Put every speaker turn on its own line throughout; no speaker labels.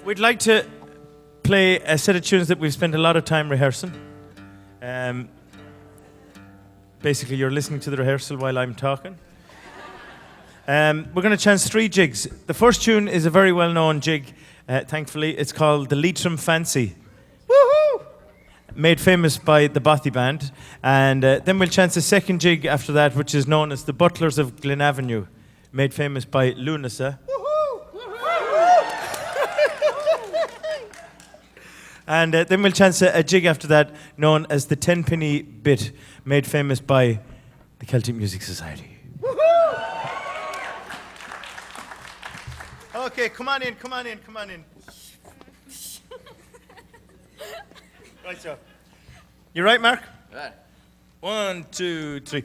We'd like to play a set of tunes that we've spent a lot of time rehearsing. Basically, you're listening to the rehearsal while I'm talking. We're going to chance 3 jigs. The first tune is a very well-known jig, thankfully. It's called the Leitrim Fancy. Woohoo! Made famous by the Bothy Band. And then we'll chance a second jig after that, which is known as the Butlers of Glen Ave, made famous by Lunasa. And then we'll chance a jig after that known as the Tenpenny Bit, made famous by the Celtic Music Society. Okay, come on in. Right, so. You right, Mark?
Right.
1, 2, 3.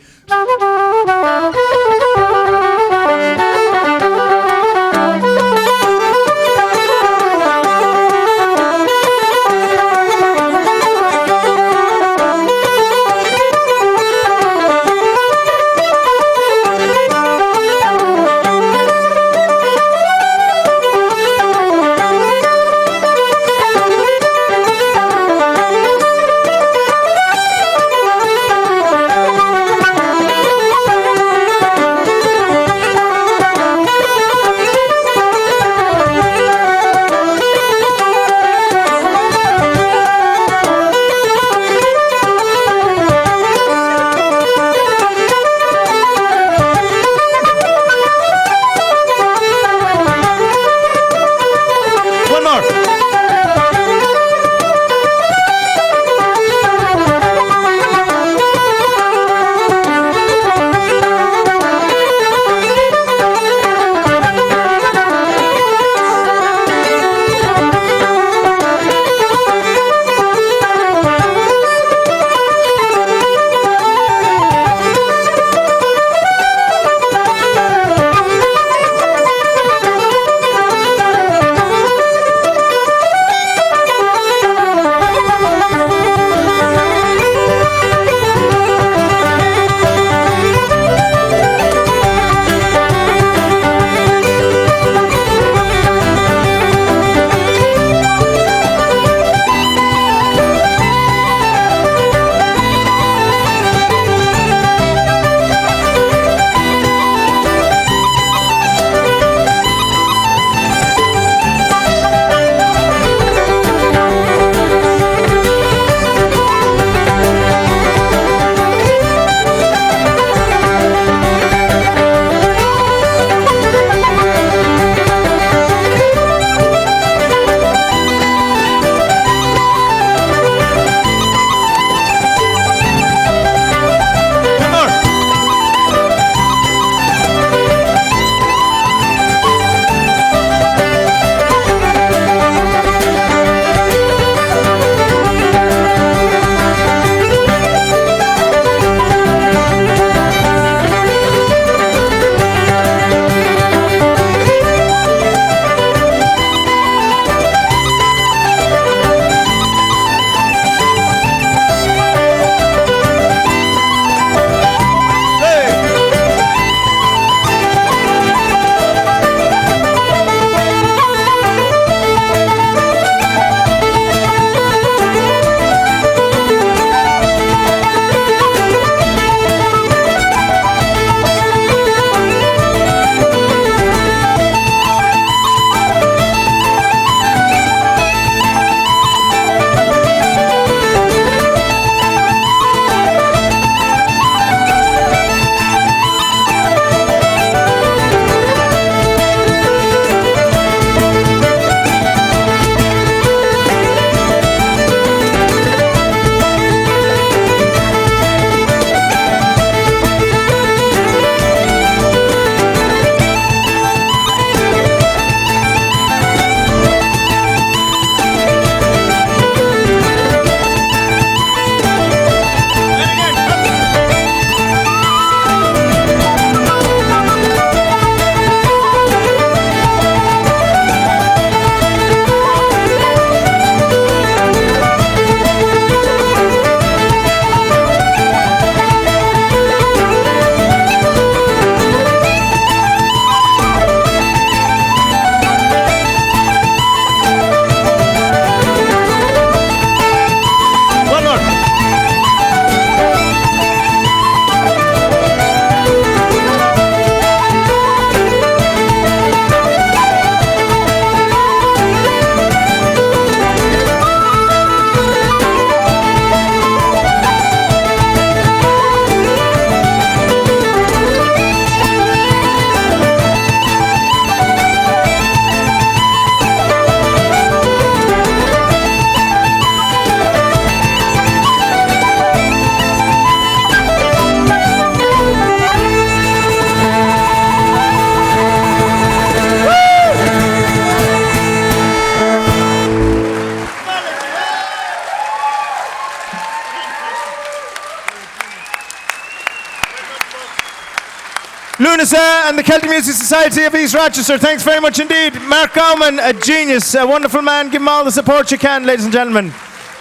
Lunasa and the Celtic Music Society of East Rochester. Thanks very much indeed. Mark Gauman, a genius, a wonderful man. Give him all the support you can, ladies and gentlemen.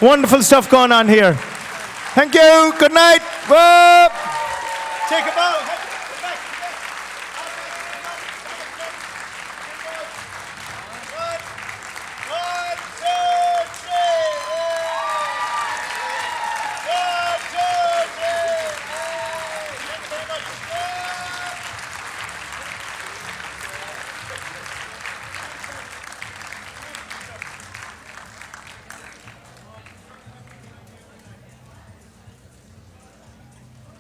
Wonderful stuff going on here. Thank you. Good night. Whoa. Take a bow.